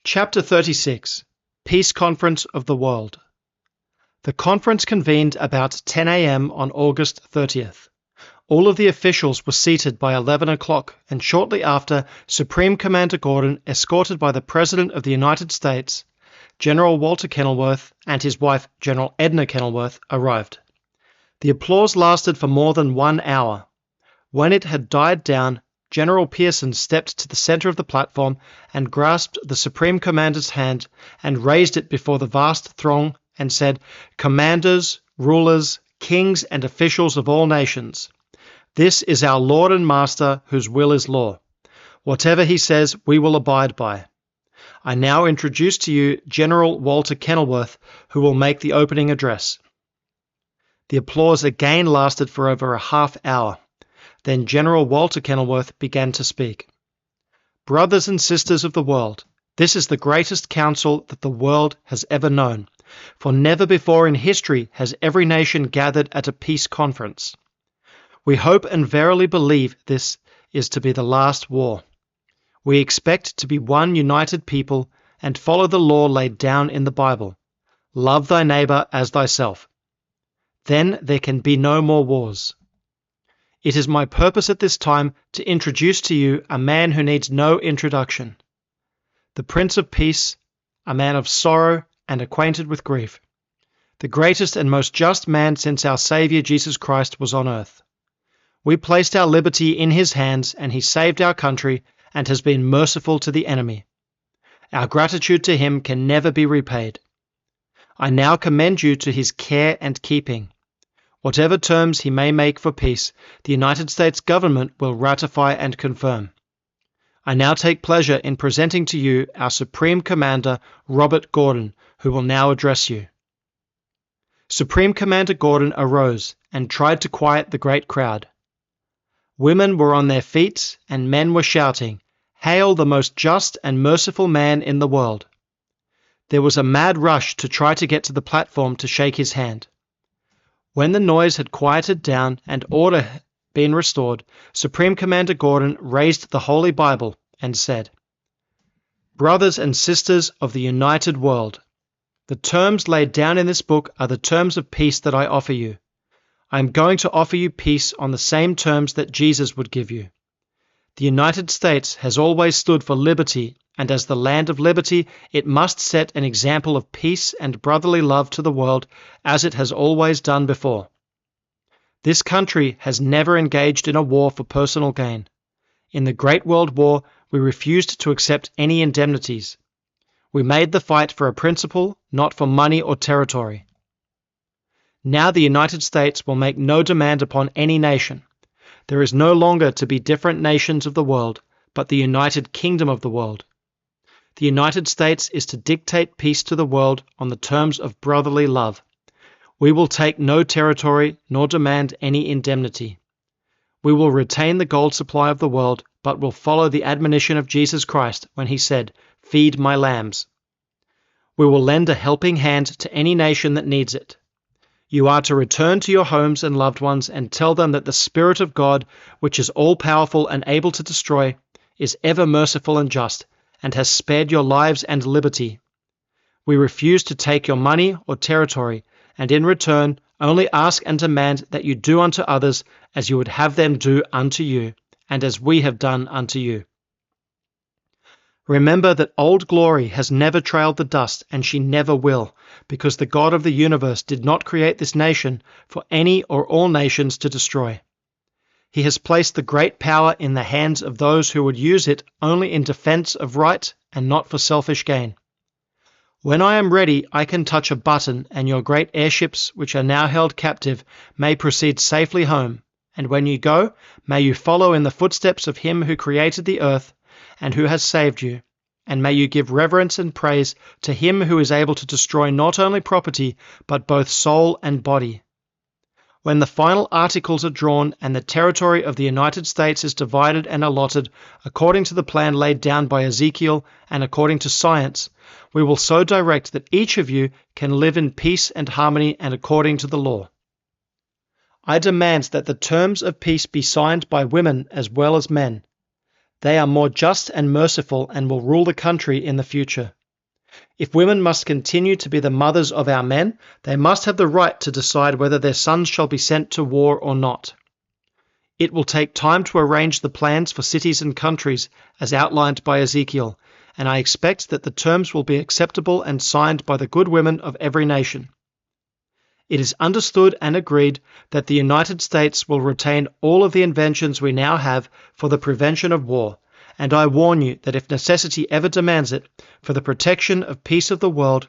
Chapter 36, Peace Conference of the World. The conference convened about 10 a.m. on August 30th. All of the officials were seated by 11 o'clock, and shortly after, Supreme Commander Gordon, escorted by the President of the United States, General Walter Kenilworth, and his wife, General Edna Kenilworth, arrived. The applause lasted for more than 1 hour. When it had died down, General Pearson stepped to the center of the platform and grasped the Supreme Commander's hand and raised it before the vast throng and said, "Commanders, rulers, kings, and officials of all nations, this is our Lord and Master whose will is law. Whatever he says, we will abide by. I now introduce to you General Walter Kenilworth, who will make the opening address." The applause again lasted for over a half hour. Then General Walter Kenilworth began to speak. "Brothers and sisters of the world, this is the greatest council that the world has ever known, for never before in history has every nation gathered at a peace conference. We hope and verily believe this is to be the last war. We expect to be one united people and follow the law laid down in the Bible. Love thy neighbor as thyself. Then there can be no more wars. It is my purpose at this time to introduce to you a man who needs no introduction. The Prince of Peace, a man of sorrow and acquainted with grief. The greatest and most just man since our Savior Jesus Christ was on earth. We placed our liberty in his hands, and he saved our country and has been merciful to the enemy. Our gratitude to him can never be repaid. I now commend you to his care and keeping. Whatever terms he may make for peace, the United States government will ratify and confirm. I now take pleasure in presenting to you our Supreme Commander, Robert Gordon, who will now address you." Supreme Commander Gordon arose and tried to quiet the great crowd. Women were on their feet and men were shouting, "Hail the most just and merciful man in the world." There was a mad rush to try to get to the platform to shake his hand. When the noise had quieted down and order had been restored, Supreme Commander Gordon raised the Holy Bible and said, "Brothers and sisters of the united world, the terms laid down in this book are the terms of peace that I offer you. I am going to offer you peace on the same terms that Jesus would give you. The United States has always stood for liberty, and as the land of liberty, it must set an example of peace and brotherly love to the world, as it has always done before. This country has never engaged in a war for personal gain. In the Great World War, we refused to accept any indemnities. We made the fight for a principle, not for money or territory. Now the United States will make no demand upon any nation. There is no longer to be different nations of the world, but the United Kingdom of the world. The United States is to dictate peace to the world on the terms of brotherly love. We will take no territory nor demand any indemnity. We will retain the gold supply of the world, but will follow the admonition of Jesus Christ when he said, 'Feed my lambs.' We will lend a helping hand to any nation that needs it. You are to return to your homes and loved ones and tell them that the Spirit of God, which is all-powerful and able to destroy, is ever merciful and just, and has spared your lives and liberty. We refuse to take your money or territory, and in return only ask and demand that you do unto others as you would have them do unto you, and as we have done unto you. Remember that old glory has never trailed the dust, and she never will, because the God of the universe did not create this nation for any or all nations to destroy. He has placed the great power in the hands of those who would use it only in defense of right and not for selfish gain. When I am ready, I can touch a button, and your great airships, which are now held captive, may proceed safely home. And when you go, may you follow in the footsteps of him who created the earth and who has saved you, and may you give reverence and praise to him who is able to destroy not only property, but both soul and body. When the final articles are drawn and the territory of the United States is divided and allotted according to the plan laid down by Ezekiel and according to science, we will so direct that each of you can live in peace and harmony and according to the law. I demand that the terms of peace be signed by women as well as men, They are more just and merciful and will rule the country in the future. If women must continue to be the mothers of our men, they must have the right to decide whether their sons shall be sent to war or not. It will take time to arrange the plans for cities and countries as outlined by Ezekiel, and I expect that the terms will be acceptable and signed by the good women of every nation. It is understood and agreed that the United States will retain all of the inventions we now have for the prevention of war, and I warn you that if necessity ever demands it, for the protection of peace of the world,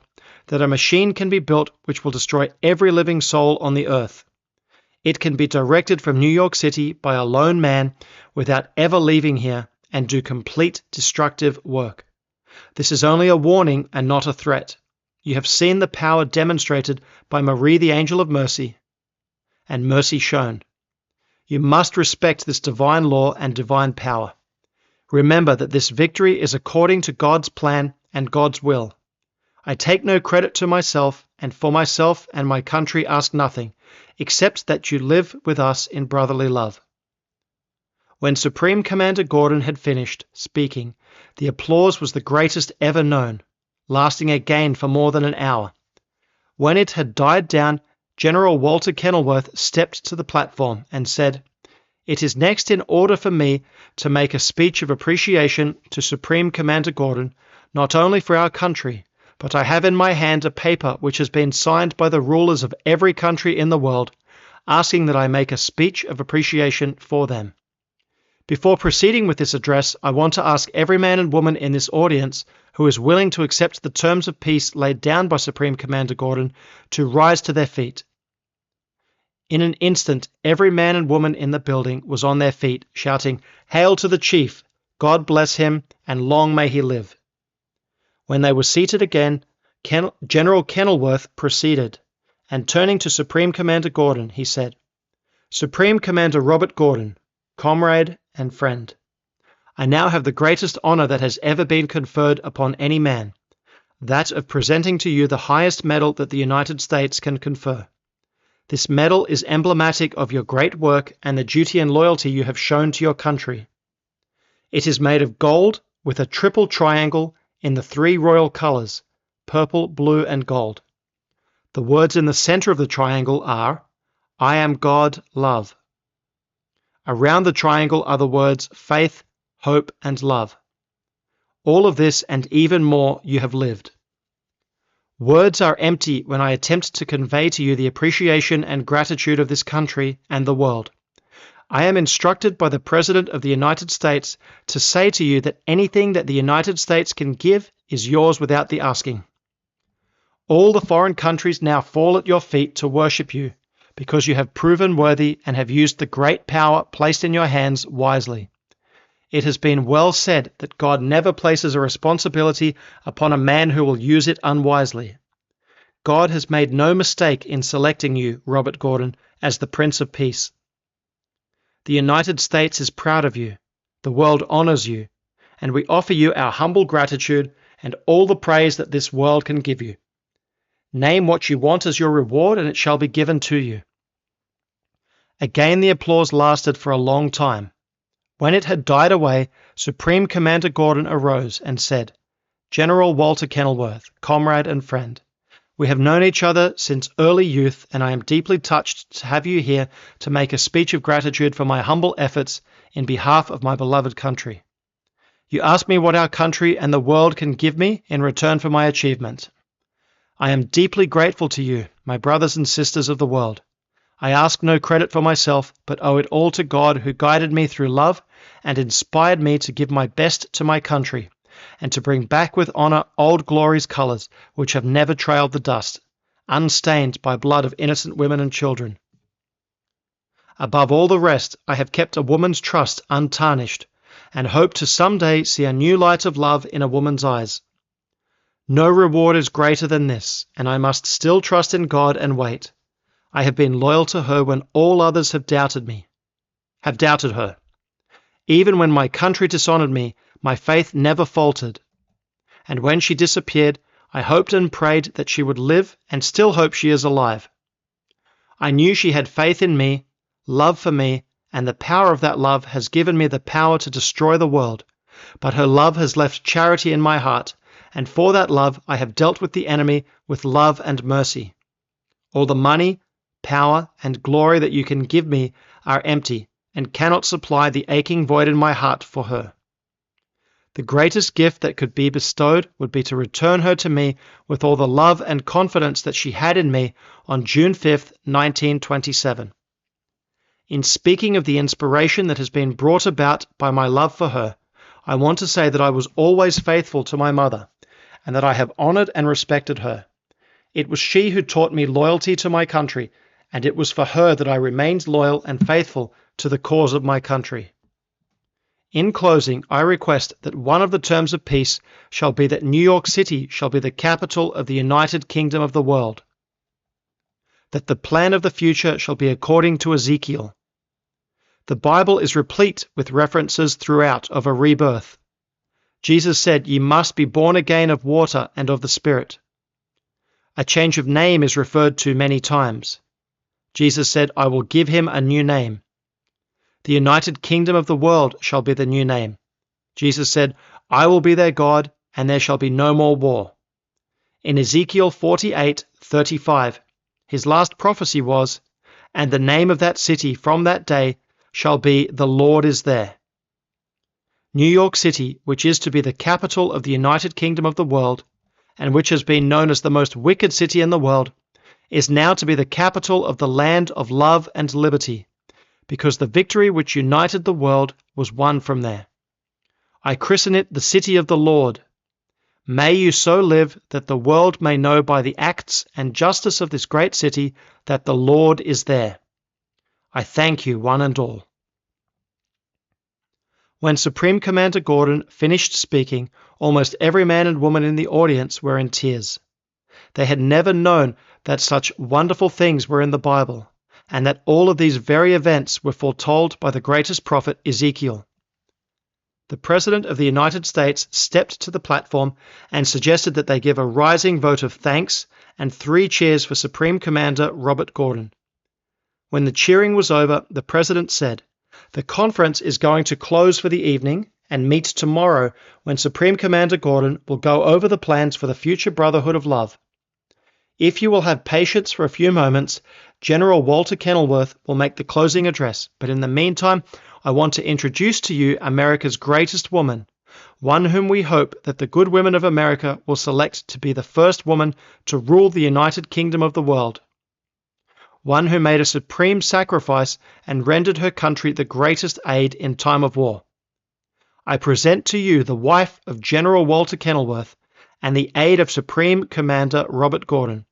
that a machine can be built which will destroy every living soul on the earth. It can be directed from New York City by a lone man without ever leaving here and do complete destructive work. This is only a warning and not a threat. You have seen the power demonstrated by Marie the Angel of Mercy, and mercy shown. You must respect this divine law and divine power. Remember that this victory is according to God's plan and God's will. I take no credit to myself, and for myself and my country ask nothing, except that you live with us in brotherly love. When Supreme Commander Gordon had finished speaking, the applause was the greatest ever known, lasting again for more than an hour. When it had died down, General Walter Kenilworth stepped to the platform and said, "It is next in order for me to make a speech of appreciation to Supreme Commander Gordon, not only for our country, but I have in my hand a paper which has been signed by the rulers of every country in the world, asking that I make a speech of appreciation for them. Before proceeding with this address, I want to ask every man and woman in this audience who is willing to accept the terms of peace laid down by Supreme Commander Gordon to rise to their feet." In an instant, every man and woman in the building was on their feet, shouting, "Hail to the chief! God bless him, and long may he live." When they were seated again, General Kenilworth proceeded, and turning to Supreme Commander Gordon, he said, "Supreme Commander Robert Gordon, comrade and friend, I now have the greatest honor that has ever been conferred upon any man, that of presenting to you the highest medal that the United States can confer. This medal is emblematic of your great work and the duty and loyalty you have shown to your country. It is made of gold with a triple triangle in the 3 royal colors, purple, blue, and gold. The words in the center of the triangle are, 'I am God, love.' Around the triangle are the words faith, hope, and love. All of this and even more you have lived. Words are empty when I attempt to convey to you the appreciation and gratitude of this country and the world. I am instructed by the President of the United States to say to you that anything that the United States can give is yours without the asking. All the foreign countries now fall at your feet to worship you, because you have proven worthy and have used the great power placed in your hands wisely. It has been well said that God never places a responsibility upon a man who will use it unwisely. God has made no mistake in selecting you, Robert Gordon, as the Prince of Peace. The United States is proud of you, the world honors you, and we offer you our humble gratitude and all the praise that this world can give you. Name what you want as your reward, and it shall be given to you." Again the applause lasted for a long time. When it had died away, Supreme Commander Gordon arose and said, "General Walter Kenilworth, comrade and friend, we have known each other since early youth, and I am deeply touched to have you here to make a speech of gratitude for my humble efforts in behalf of my beloved country. You ask me what our country and the world can give me in return for my achievement. I am deeply grateful to you, my brothers and sisters of the world. I ask no credit for myself, but owe it all to God, who guided me through love and inspired me to give my best to my country, and to bring back with honor old glory's colors, which have never trailed the dust, unstained by blood of innocent women and children. Above all the rest, I have kept a woman's trust untarnished, and hope to someday see a new light of love in a woman's eyes. No reward is greater than this, and I must still trust in God and wait. I have been loyal to her when all others have doubted her. Even when my country dishonored me, my faith never faltered. And when she disappeared, I hoped and prayed that she would live, and still hope she is alive. I knew she had faith in me, love for me, and the power of that love has given me the power to destroy the world. But her love has left charity in my heart, and for that love I have dealt with the enemy with love and mercy. All the money, power, and glory that you can give me are empty and cannot supply the aching void in my heart for her. The greatest gift that could be bestowed would be to return her to me with all the love and confidence that she had in me on June 5th, 1927. In speaking of the inspiration that has been brought about by my love for her, I want to say that I was always faithful to my mother, and that I have honored and respected her. It was she who taught me loyalty to my country, and it was for her that I remained loyal and faithful to the cause of my country. In closing, I request that one of the terms of peace shall be that New York City shall be the capital of the United Kingdom of the world. That the plan of the future shall be according to Ezekiel. The Bible is replete with references throughout of a rebirth. Jesus said, "Ye must be born again of water and of the Spirit." A change of name is referred to many times. Jesus said, "I will give him a new name." The United Kingdom of the world shall be the new name. Jesus said, "I will be their God, and there shall be no more war." In Ezekiel 48:35, his last prophecy was, "And the name of that city from that day shall be, The Lord is there." New York City, which is to be the capital of the United Kingdom of the world, and which has been known as the most wicked city in the world, is now to be the capital of the land of love and liberty, because the victory which united the world was won from there. I christen it the City of the Lord. May you so live that the world may know by the acts and justice of this great city that the Lord is there. I thank you, one and all. When Supreme Commander Gordon finished speaking, almost every man and woman in the audience were in tears. They had never known that such wonderful things were in the Bible, and that all of these very events were foretold by the greatest prophet Ezekiel. The President of the United States stepped to the platform and suggested that they give a rising vote of thanks and 3 cheers for Supreme Commander Robert Gordon. When the cheering was over, the President said, "The conference is going to close for the evening and meet tomorrow when Supreme Commander Gordon will go over the plans for the future Brotherhood of Love. If you will have patience for a few moments, General Walter Kenilworth will make the closing address, but in the meantime, I want to introduce to you America's greatest woman, one whom we hope that the good women of America will select to be the first woman to rule the United Kingdom of the world. One who made a supreme sacrifice and rendered her country the greatest aid in time of war. I present to you the wife of General Walter Kenilworth and the aide of Supreme Commander Robert Gordon,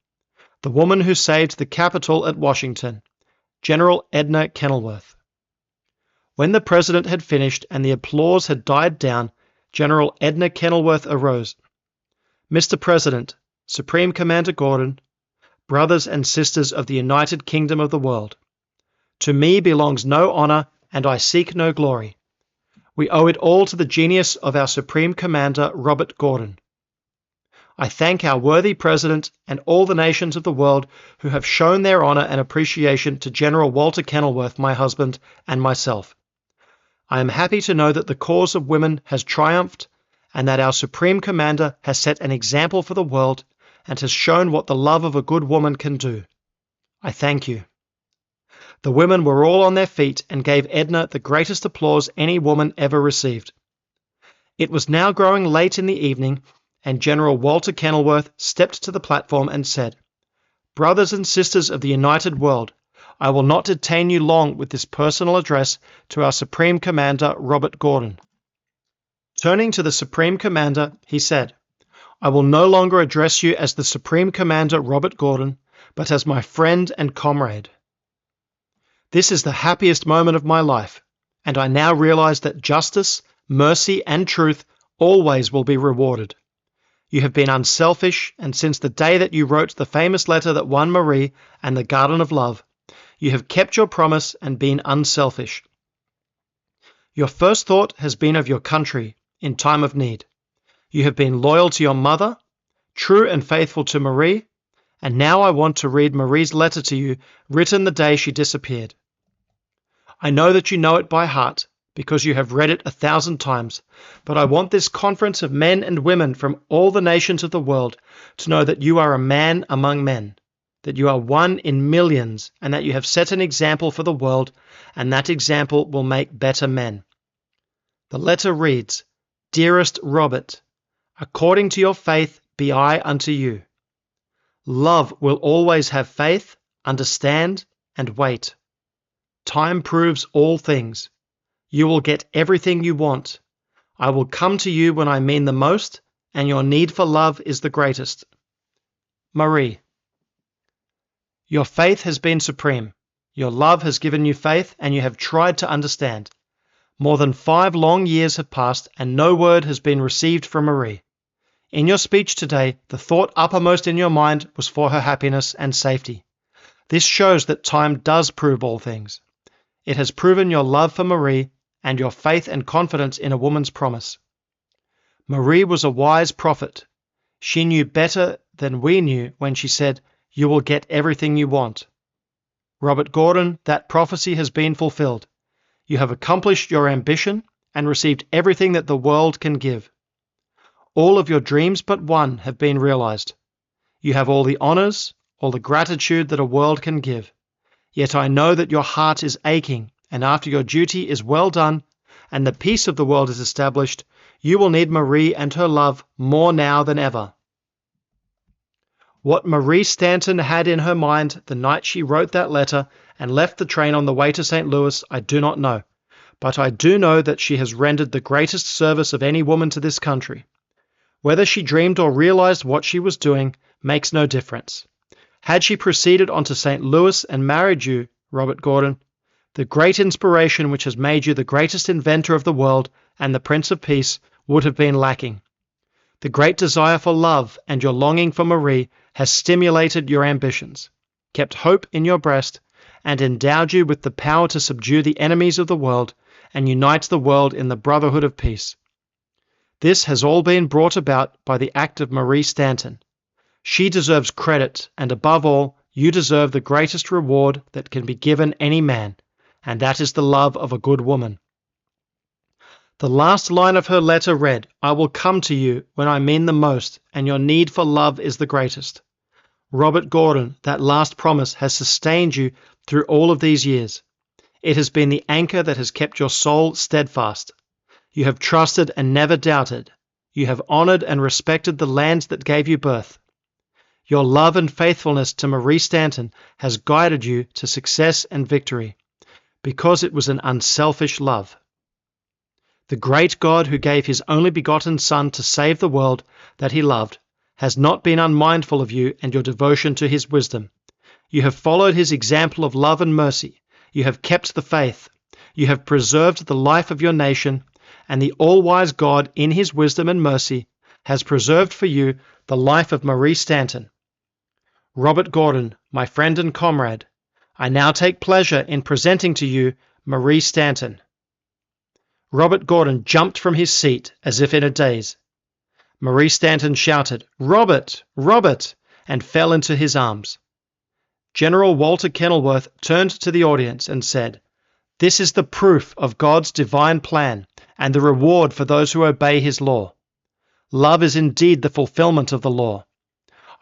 the woman who saved the Capitol at Washington, General Edna Kenilworth." When the President had finished and the applause had died down, General Edna Kenilworth arose. "Mr. President, Supreme Commander Gordon, brothers and sisters of the United Kingdom of the world, to me belongs no honor and I seek no glory. We owe it all to the genius of our Supreme Commander Robert Gordon. I thank our worthy President and all the nations of the world who have shown their honor and appreciation to General Walter Kenilworth, my husband, and myself. I am happy to know that the cause of women has triumphed and that our Supreme Commander has set an example for the world and has shown what the love of a good woman can do. I thank you." The women were all on their feet and gave Edna the greatest applause any woman ever received. It was now growing late in the evening, and General Walter Kenilworth stepped to the platform and said, "Brothers and sisters of the united world, I will not detain you long with this personal address to our Supreme Commander Robert Gordon." Turning to the Supreme Commander, he said, "I will no longer address you as the Supreme Commander Robert Gordon, but as my friend and comrade. This is the happiest moment of my life, and I now realize that justice, mercy, and truth always will be rewarded. You have been unselfish, and since the day that you wrote the famous letter that won Marie and the Garden of Love, you have kept your promise and been unselfish. Your first thought has been of your country in time of need. You have been loyal to your mother, true and faithful to Marie, and now I want to read Marie's letter to you, written the day she disappeared. I know that you know it by heart, because you have read it 1,000 times, but I want this conference of men and women from all the nations of the world to know that you are a man among men, that you are one in millions, and that you have set an example for the world, and that example will make better men. The letter reads, Dearest Robert, according to your faith be I unto you. Love will always have faith, understand, and wait. Time proves all things. You will get everything you want. I will come to you when I mean the most, and your need for love is the greatest. Marie. Your faith has been supreme. Your love has given you faith, and you have tried to understand. More than 5 long years have passed, and no word has been received from Marie. In your speech today, the thought uppermost in your mind was for her happiness and safety. This shows that time does prove all things. It has proven your love for Marie and your faith and confidence in a woman's promise. Marie was a wise prophet. She knew better than we knew when she said, You will get everything you want. Robert Gordon, that prophecy has been fulfilled. You have accomplished your ambition and received everything that the world can give. All of your dreams but one have been realized. You have all the honors, all the gratitude that a world can give. Yet I know that your heart is aching, and after your duty is well done, and the peace of the world is established, you will need Marie and her love more now than ever. What Marie Stanton had in her mind the night she wrote that letter and left the train on the way to St. Louis, I do not know. But I do know that she has rendered the greatest service of any woman to this country. Whether she dreamed or realized what she was doing makes no difference. Had she proceeded on to St. Louis and married you, Robert Gordon, the great inspiration which has made you the greatest inventor of the world and the Prince of Peace would have been lacking. The great desire for love and your longing for Marie has stimulated your ambitions, kept hope in your breast, and endowed you with the power to subdue the enemies of the world and unite the world in the brotherhood of peace. This has all been brought about by the act of Marie Stanton. She deserves credit, and above all, you deserve the greatest reward that can be given any man, and that is the love of a good woman. The last line of her letter read, I will come to you when I mean the most, and your need for love is the greatest. Robert Gordon, that last promise has sustained you through all of these years. It has been the anchor that has kept your soul steadfast. You have trusted and never doubted. You have honored and respected the lands that gave you birth. Your love and faithfulness to Marie Stanton has guided you to success and victory, because it was an unselfish love. The great God who gave his only begotten Son to save the world that he loved has not been unmindful of you and your devotion to his wisdom. You have followed his example of love and mercy. You have kept the faith. You have preserved the life of your nation, and the all-wise God, in his wisdom and mercy, has preserved for you the life of Marie Stanton. Robert Gordon, my friend and comrade, I now take pleasure in presenting to you Marie Stanton. Robert Gordon jumped from his seat as if in a daze. Marie Stanton shouted, Robert, Robert, and fell into his arms. General Walter Kenilworth turned to the audience and said, This is the proof of God's divine plan and the reward for those who obey his law. Love is indeed the fulfillment of the law.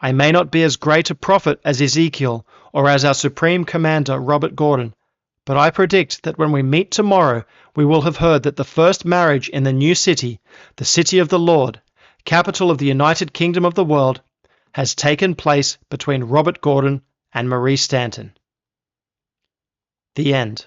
I may not be as great a prophet as Ezekiel or as our supreme commander, Robert Gordon, but I predict that when we meet tomorrow, we will have heard that the first marriage in the new city, the city of the Lord, capital of the United Kingdom of the world, has taken place between Robert Gordon and Marie Stanton. The end.